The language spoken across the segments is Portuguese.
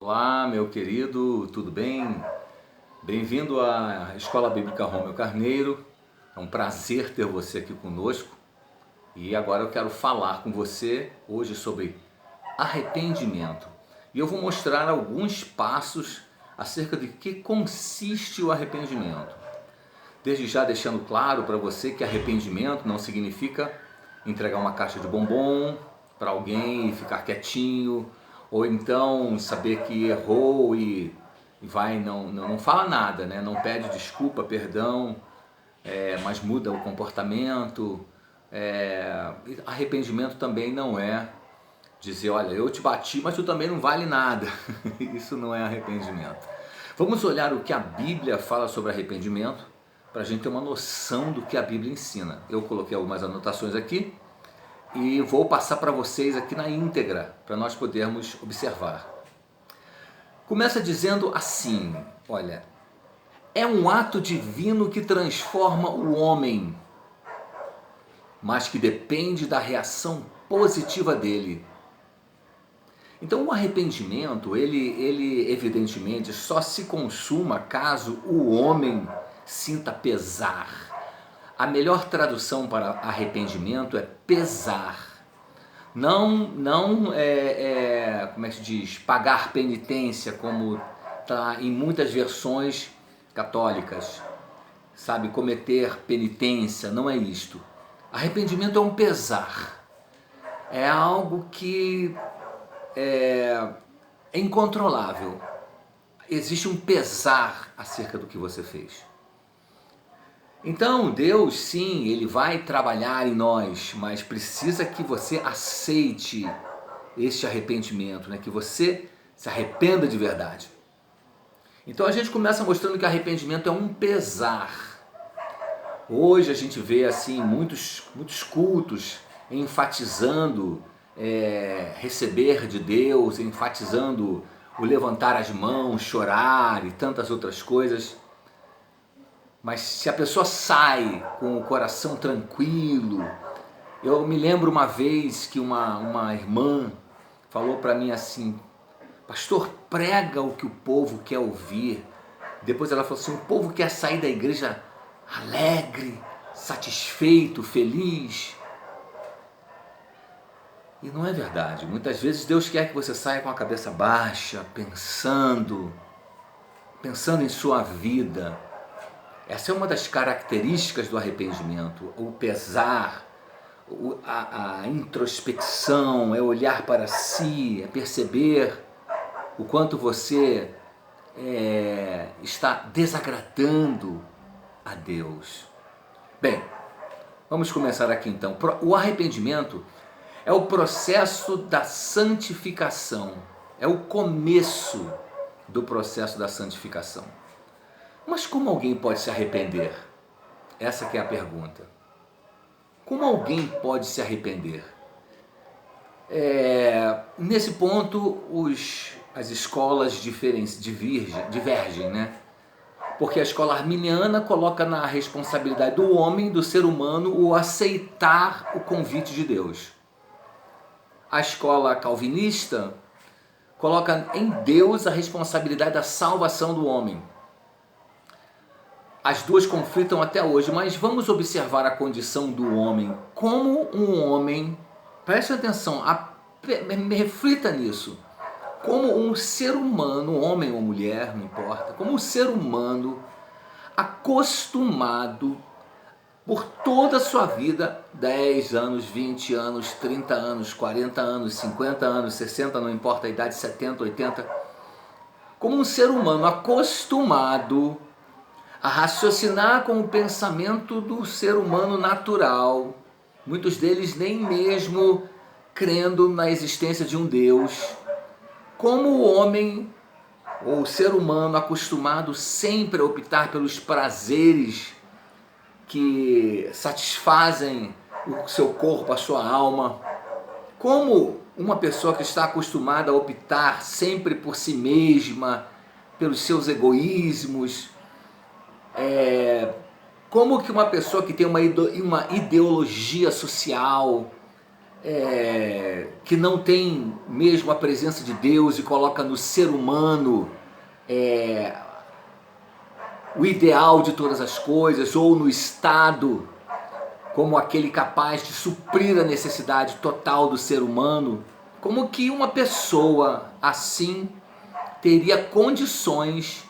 Olá, meu querido, tudo bem? Bem-vindo à Escola Bíblica Romeu Carneiro. É um prazer ter você aqui conosco. E agora eu quero falar com você hoje sobre arrependimento. E eu vou mostrar alguns passos acerca de que consiste o arrependimento. Desde já deixando claro para você que arrependimento não significa entregar uma caixa de bombom para alguém e ficar quietinho, ou então saber que errou e vai, não fala nada, né? Não pede desculpa, perdão, mas muda o comportamento. Arrependimento também não é dizer, olha, eu te bati, mas tu também não vale nada. Isso não é arrependimento. Vamos olhar o que a Bíblia fala sobre arrependimento, para a gente ter uma noção do que a Bíblia ensina. Eu coloquei algumas anotações aqui e vou passar para vocês aqui na íntegra, para nós podermos observar. Começa dizendo assim, olha, é um ato divino que transforma o homem, mas que depende da reação positiva dele. Então o arrependimento, ele evidentemente só se consuma caso o homem sinta pesar. A melhor tradução para arrependimento é pesar. Como é que se diz? Pagar penitência, como está em muitas versões católicas. Sabe, cometer penitência, não é isto. Arrependimento é um pesar. É algo que é incontrolável. Existe um pesar acerca do que você fez. Então Deus, sim, Ele vai trabalhar em nós, mas precisa que você aceite este arrependimento, né? Que você se arrependa de verdade. Então a gente começa mostrando que arrependimento é um pesar. Hoje a gente vê assim muitos cultos enfatizando receber de Deus, enfatizando o levantar as mãos, chorar e tantas outras coisas. Mas se a pessoa sai com o coração tranquilo, eu me lembro uma vez que uma irmã falou para mim assim, pastor, prega o que o povo quer ouvir. Depois ela falou assim, o povo quer sair da igreja alegre, satisfeito, feliz. E não é verdade. Muitas vezes Deus quer que você saia com a cabeça baixa, pensando em sua vida. Essa é uma das características do arrependimento, o pesar, a introspecção, é olhar para si, é perceber o quanto você está desagradando a Deus. Bem, vamos começar aqui então. O arrependimento é o processo da santificação, é o começo do processo da santificação. Mas como alguém pode se arrepender? Essa que é a pergunta. Como alguém pode se arrepender? Nesse ponto, as escolas divergem, né? Porque a escola arminiana coloca na responsabilidade do homem, do ser humano, o aceitar o convite de Deus. A escola calvinista coloca em Deus a responsabilidade da salvação do homem. As duas conflitam até hoje, mas vamos observar a condição do homem. Como um homem, preste atenção, reflita nisso. Como um ser humano, homem ou mulher, não importa, como um ser humano acostumado por toda a sua vida, 10 anos, 20 anos, 30 anos, 40 anos, 50 anos, 60, não importa a idade, 70, 80, como um ser humano acostumado a raciocinar com o pensamento do ser humano natural, muitos deles nem mesmo crendo na existência de um Deus, como o homem ou o ser humano acostumado sempre a optar pelos prazeres que satisfazem o seu corpo, a sua alma, como uma pessoa que está acostumada a optar sempre por si mesma, pelos seus egoísmos, como que uma pessoa que tem uma ideologia social, que não tem mesmo a presença de Deus e coloca no ser humano o ideal de todas as coisas, ou no Estado como aquele capaz de suprir a necessidade total do ser humano, como que uma pessoa assim teria condições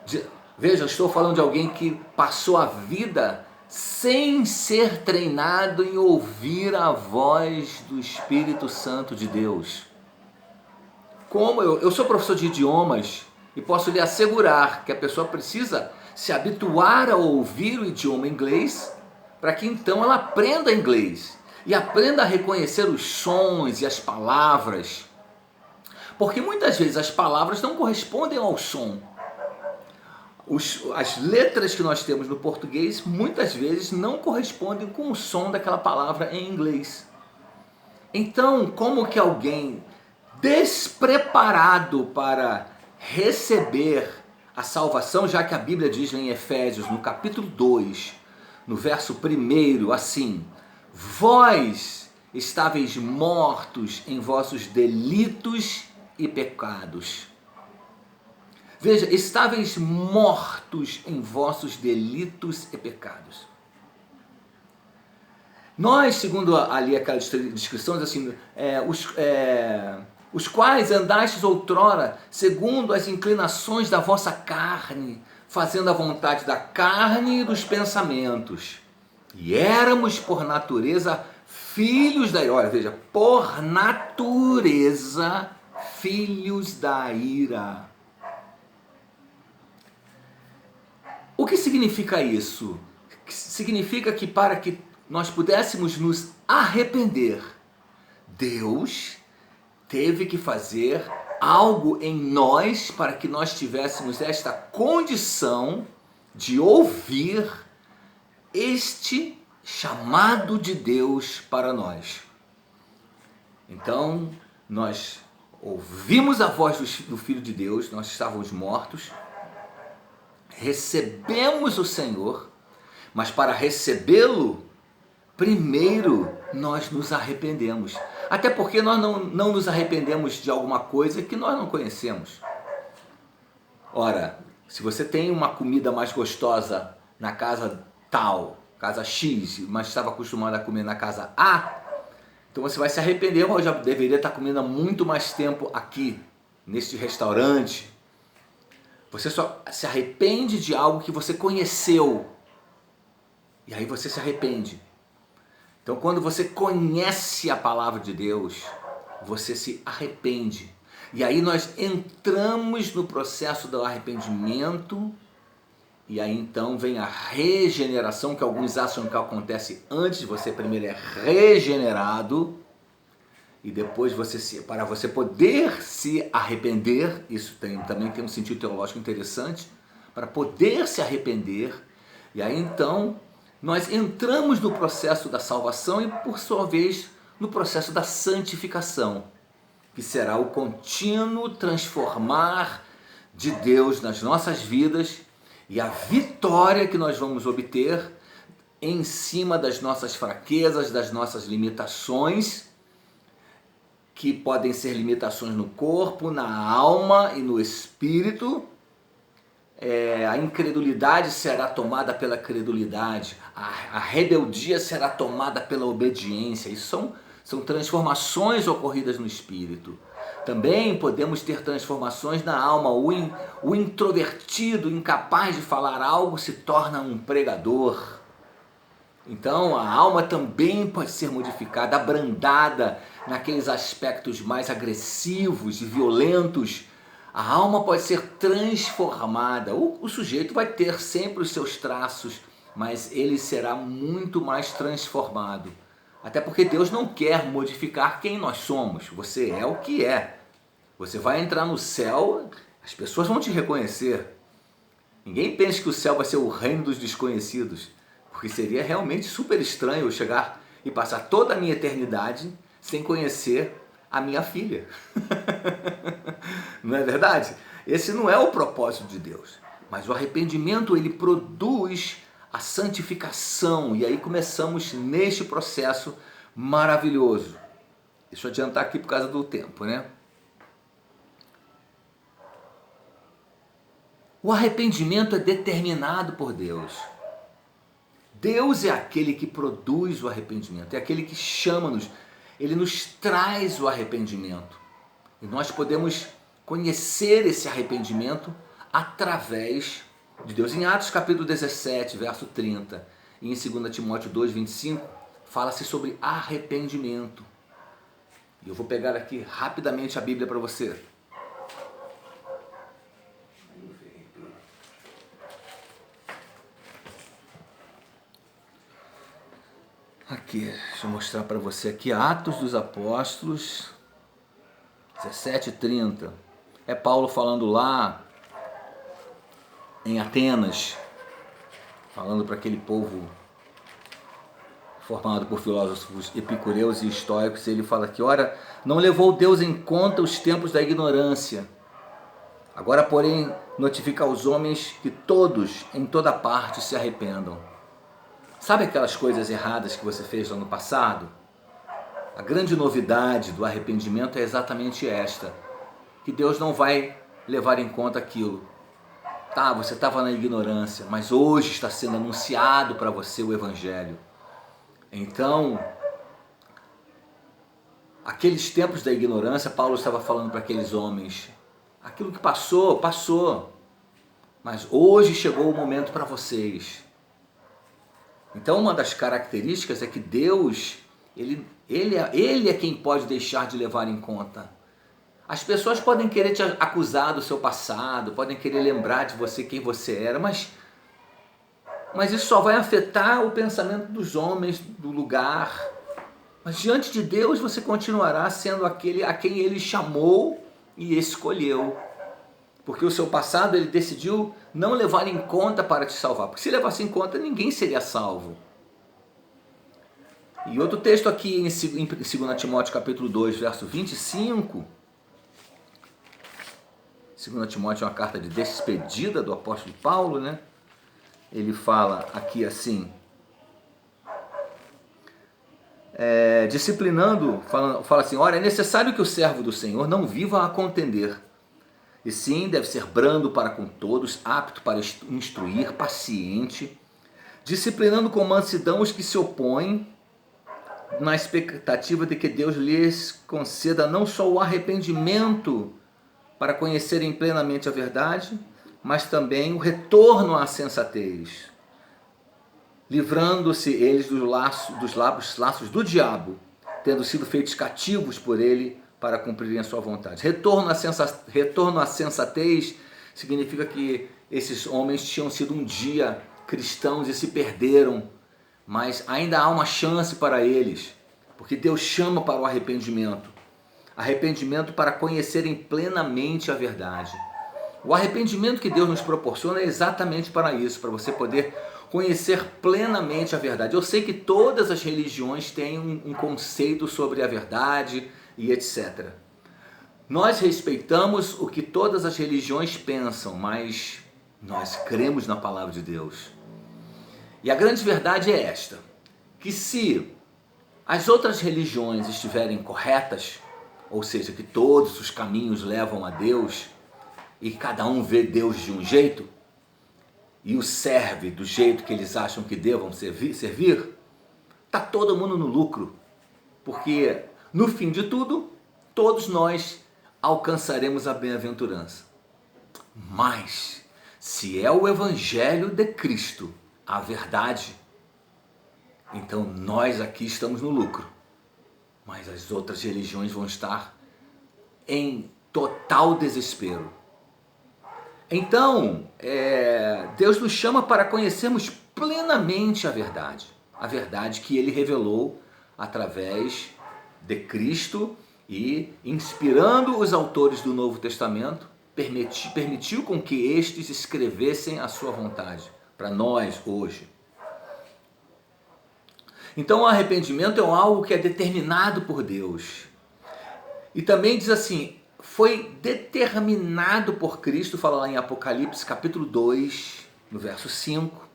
de... Veja, eu estou falando de alguém que passou a vida sem ser treinado em ouvir a voz do Espírito Santo de Deus. Como eu sou professor de idiomas e posso lhe assegurar que a pessoa precisa se habituar a ouvir o idioma inglês para que então ela aprenda inglês e aprenda a reconhecer os sons e as palavras. Porque muitas vezes as palavras não correspondem ao som. As letras que nós temos no português muitas vezes não correspondem com o som daquela palavra em inglês. Então, como que alguém despreparado para receber a salvação, já que a Bíblia diz em Efésios, no capítulo 2, no verso 1, assim: vós estáveis mortos em vossos delitos e pecados. Veja, estáveis mortos em vossos delitos e pecados. Nós, segundo ali aquela descrição, assim, os quais andastes outrora, segundo as inclinações da vossa carne, fazendo a vontade da carne e dos pensamentos. E éramos, por natureza, filhos da ira. Olha, veja, por natureza, filhos da ira. O que significa isso? Significa que para que nós pudéssemos nos arrepender, Deus teve que fazer algo em nós para que nós tivéssemos esta condição de ouvir este chamado de Deus para nós. Então, nós ouvimos a voz do Filho de Deus, nós estávamos mortos, recebemos o Senhor, mas para recebê-lo, primeiro nós nos arrependemos. Até porque nós não nos arrependemos de alguma coisa que nós não conhecemos. Ora, se você tem uma comida mais gostosa na casa tal, casa X, mas estava acostumado a comer na casa A, então você vai se arrepender, eu já deveria estar comendo há muito mais tempo aqui, neste restaurante. Você só se arrepende de algo que você conheceu. E aí você se arrepende. Então, quando você conhece a palavra de Deus, você se arrepende. E aí nós entramos no processo do arrependimento. E aí então vem a regeneração, que alguns acham que acontece antes. Você primeiro é regenerado. E depois para você poder se arrepender, isso também tem um sentido teológico interessante, para poder se arrepender. E aí então nós entramos no processo da salvação e, por sua vez, no processo da santificação, que será o contínuo transformar de Deus nas nossas vidas e a vitória que nós vamos obter em cima das nossas fraquezas, das nossas limitações, que podem ser limitações no corpo, na alma e no espírito. A incredulidade será tomada pela credulidade, a rebeldia será tomada pela obediência. Isso são transformações ocorridas no espírito. Também podemos ter transformações na alma. O introvertido, incapaz de falar algo, se torna um pregador. Então a alma também pode ser modificada, abrandada naqueles aspectos mais agressivos e violentos. A alma pode ser transformada. O sujeito vai ter sempre os seus traços, mas ele será muito mais transformado. Até porque Deus não quer modificar quem nós somos. Você é o que é. Você vai entrar no céu, as pessoas vão te reconhecer. Ninguém pensa que o céu vai ser o reino dos desconhecidos, porque seria realmente super estranho eu chegar e passar toda a minha eternidade sem conhecer a minha filha. Não é verdade? Esse não é o propósito de Deus. Mas o arrependimento, ele produz a santificação. E aí começamos neste processo maravilhoso. Deixa eu adiantar aqui por causa do tempo, né? O arrependimento é determinado por Deus. Deus é aquele que produz o arrependimento, é aquele que chama-nos, ele nos traz o arrependimento. E nós podemos conhecer esse arrependimento através de Deus. Em Atos capítulo 17, verso 30, e em 2 Timóteo 2, 25, fala-se sobre arrependimento. E eu vou pegar aqui rapidamente a Bíblia para você. Aqui, deixa eu mostrar para você aqui, Atos dos Apóstolos, 17:30. É Paulo falando lá em Atenas, falando para aquele povo formado por filósofos epicureus e estoicos. Ele fala aqui: ora, não levou Deus em conta os tempos da ignorância. Agora, porém, notifica aos homens que todos, em toda parte, se arrependam. Sabe aquelas coisas erradas que você fez no ano passado? A grande novidade do arrependimento é exatamente esta, que Deus não vai levar em conta aquilo. Tá, você estava na ignorância, mas hoje está sendo anunciado para você o Evangelho. Então, aqueles tempos da ignorância, Paulo estava falando para aqueles homens, aquilo que passou, passou, mas hoje chegou o momento para vocês. Então, uma das características é que Deus, ele é quem pode deixar de levar em conta. As pessoas podem querer te acusar do seu passado, podem querer lembrar de você quem você era, mas isso só vai afetar o pensamento dos homens, do lugar. Mas diante de Deus você continuará sendo aquele a quem Ele chamou e escolheu. Porque o seu passado Ele decidiu não levar em conta para te salvar. Porque se levasse em conta, ninguém seria salvo. E outro texto aqui em 2 Timóteo capítulo 2, verso 25. 2 Timóteo é uma carta de despedida do apóstolo Paulo, né? Ele fala aqui assim, disciplinando, fala assim: ora, é necessário que o servo do Senhor não viva a contender, e sim deve ser brando para com todos, apto para instruir, paciente, disciplinando com mansidão os que se opõem, na expectativa de que Deus lhes conceda não só o arrependimento para conhecerem plenamente a verdade, mas também o retorno à sensatez, livrando-se eles dos laços do diabo, tendo sido feitos cativos por ele para cumprirem a sua vontade. Retorno à sensatez significa que esses homens tinham sido um dia cristãos e se perderam, mas ainda há uma chance para eles, porque Deus chama para o arrependimento. Arrependimento para conhecerem plenamente a verdade. O arrependimento que Deus nos proporciona é exatamente para isso, para você poder conhecer plenamente a verdade. Eu sei que todas as religiões têm um conceito sobre a verdade e etc. Nós respeitamos o que todas as religiões pensam, mas nós cremos na palavra de Deus. E a grande verdade é esta, que se as outras religiões estiverem corretas, ou seja, que todos os caminhos levam a Deus, e cada um vê Deus de um jeito, e o serve do jeito que eles acham que devam servir, está todo mundo no lucro, porque no fim de tudo, todos nós alcançaremos a bem-aventurança. Mas, se é o Evangelho de Cristo, a verdade, então nós aqui estamos no lucro, mas as outras religiões vão estar em total desespero. Então, Deus nos chama para conhecermos plenamente a verdade que Ele revelou através de Cristo e, inspirando os autores do Novo Testamento, permitiu com que estes escrevessem a sua vontade para nós hoje. Então, o arrependimento é algo que é determinado por Deus. E também diz assim, foi determinado por Cristo, fala lá em Apocalipse capítulo 2, no verso 5.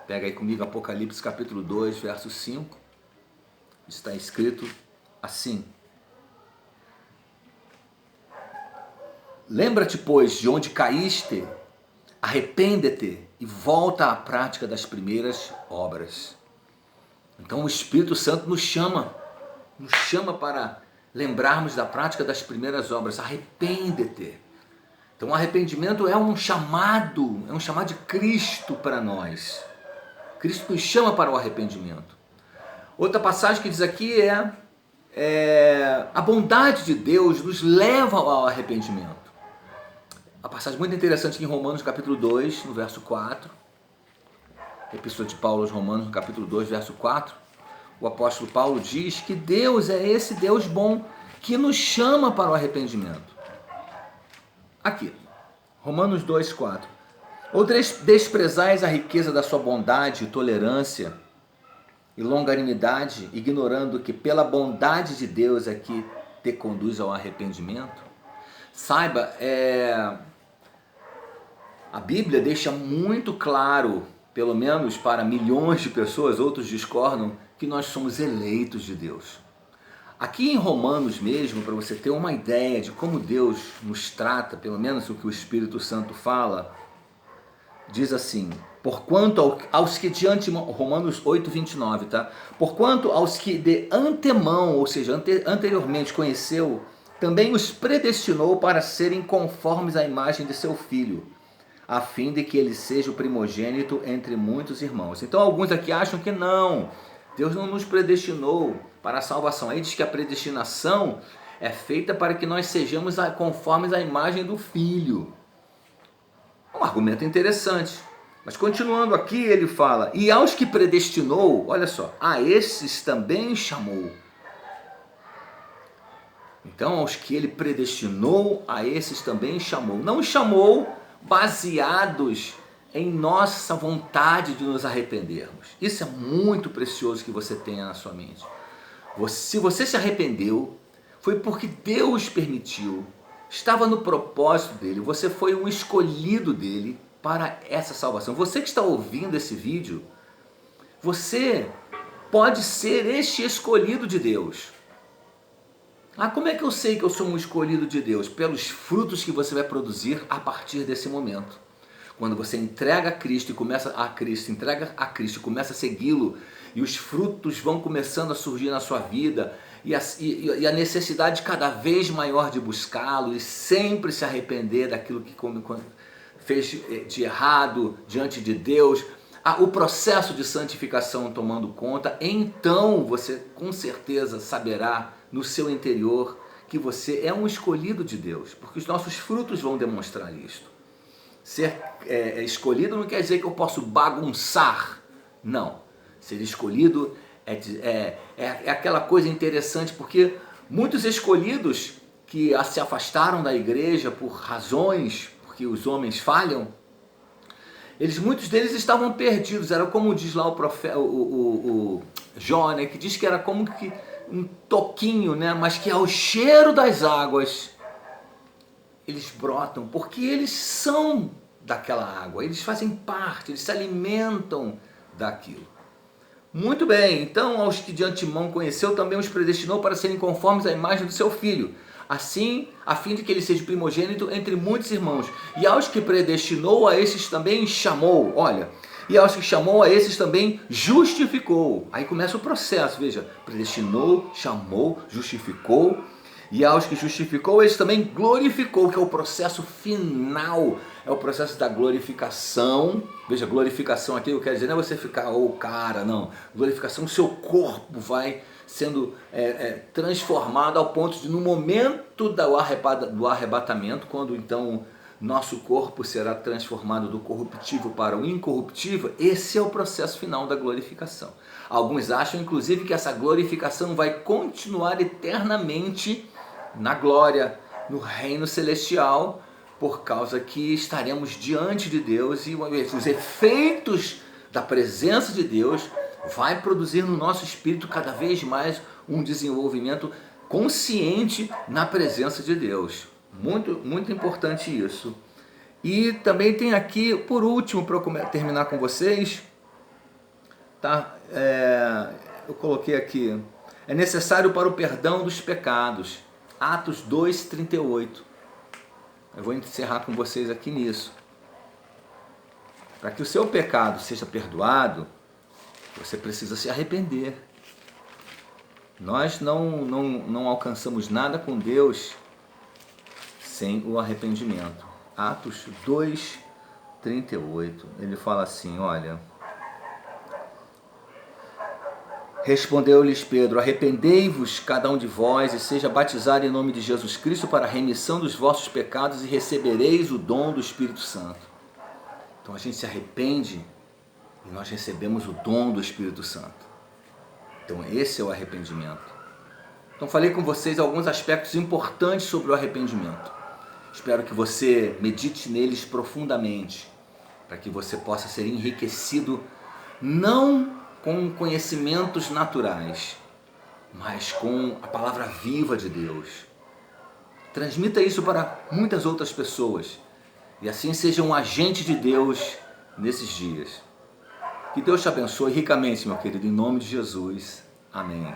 Pega aí comigo Apocalipse capítulo 2, verso 5. Está escrito assim: lembra-te, pois, de onde caíste, arrepende-te e volta à prática das primeiras obras. Então o Espírito Santo nos chama para lembrarmos da prática das primeiras obras. Arrepende-te. Então o arrependimento é um chamado de Cristo para nós. Cristo nos chama para o arrependimento. Outra passagem que diz aqui a bondade de Deus nos leva ao arrependimento. A passagem muito interessante aqui em Romanos capítulo 2, no verso 4. Epístola de Paulo aos Romanos, no capítulo 2, verso 4. O apóstolo Paulo diz que Deus é esse Deus bom que nos chama para o arrependimento. Aqui, Romanos 2, 4. Ou desprezais a riqueza da sua bondade e tolerância e longanimidade, ignorando que pela bondade de Deus é que te conduz ao arrependimento? Saiba, a Bíblia deixa muito claro, pelo menos para milhões de pessoas, outros discordam, que nós somos eleitos de Deus. Aqui em Romanos mesmo, para você ter uma ideia de como Deus nos trata, pelo menos o que o Espírito Santo fala, diz assim: porquanto aos que de antemão, Romanos 8, 29, tá? Porquanto aos que de antemão, ou seja, anteriormente conheceu, também os predestinou para serem conformes à imagem de seu Filho, a fim de que ele seja o primogênito entre muitos irmãos. Então alguns aqui acham que não, Deus não nos predestinou para a salvação. Aí diz que a predestinação é feita para que nós sejamos conformes à imagem do Filho. Um argumento interessante. Mas continuando aqui, ele fala: e aos que predestinou, olha só, a esses também chamou. Então, aos que ele predestinou, a esses também chamou. Não chamou baseados em nossa vontade de nos arrependermos. Isso é muito precioso que você tenha na sua mente. Se você se arrependeu, foi porque Deus permitiu. Estava no propósito dele. Você foi um escolhido dele para essa salvação. Você que está ouvindo esse vídeo, você pode ser este escolhido de Deus. Como é que eu sei que eu sou um escolhido de Deus? Pelos frutos que você vai produzir a partir desse momento. Quando você entrega a Cristo e começa a segui-lo, e os frutos vão começando a surgir na sua vida, e a necessidade cada vez maior de buscá-lo e sempre se arrepender daquilo que fez de errado diante de Deus, o processo de santificação tomando conta, então você com certeza saberá no seu interior que você é um escolhido de Deus, porque os nossos frutos vão demonstrar isto. Ser escolhido não quer dizer que eu posso bagunçar, não. Ser escolhido é aquela coisa interessante, porque muitos escolhidos que se afastaram da igreja por razões, porque os homens falham, muitos deles estavam perdidos. Era como diz lá o profeta, o Jó, né, que diz que era como que um toquinho, né, mas que ao cheiro das águas eles brotam, porque eles são daquela água, eles fazem parte, eles se alimentam daquilo. Muito bem, então aos que de antemão conheceu, também os predestinou para serem conformes à imagem do seu Filho, assim, a fim de que ele seja primogênito entre muitos irmãos. E aos que predestinou, a esses também chamou. Olha, e aos que chamou, a esses também justificou. Aí começa o processo, veja, predestinou, chamou, justificou. E aos que justificou, esses também glorificou, que é o processo final, é o processo da glorificação. Veja, glorificação aqui, eu quero dizer, não é você ficar, cara, não. Glorificação, o seu corpo vai sendo transformado ao ponto de, no momento do arrebatamento, quando então nosso corpo será transformado do corruptível para o incorruptível, esse é o processo final da glorificação. Alguns acham, inclusive, que essa glorificação vai continuar eternamente na glória, no reino celestial, por causa que estaremos diante de Deus e os efeitos da presença de Deus vai produzir no nosso espírito cada vez mais um desenvolvimento consciente na presença de Deus. Muito, muito importante isso. E também tem aqui, por último, para eu terminar com vocês, tá? Eu coloquei aqui, é necessário para o perdão dos pecados. Atos 2:38. Eu vou encerrar com vocês aqui nisso. Para que o seu pecado seja perdoado, você precisa se arrepender. Nós não alcançamos nada com Deus sem o arrependimento. Atos 2:38. Ele fala assim, olha... Respondeu-lhes Pedro, arrependei-vos cada um de vós e seja batizado em nome de Jesus Cristo para a remissão dos vossos pecados e recebereis o dom do Espírito Santo. Então a gente se arrepende e nós recebemos o dom do Espírito Santo. Então esse é o arrependimento. Então falei com vocês alguns aspectos importantes sobre o arrependimento. Espero que você medite neles profundamente, para que você possa ser enriquecido não com conhecimentos naturais, mas com a palavra viva de Deus. Transmita isso para muitas outras pessoas e assim seja um agente de Deus nesses dias. Que Deus te abençoe ricamente, meu querido, em nome de Jesus. Amém.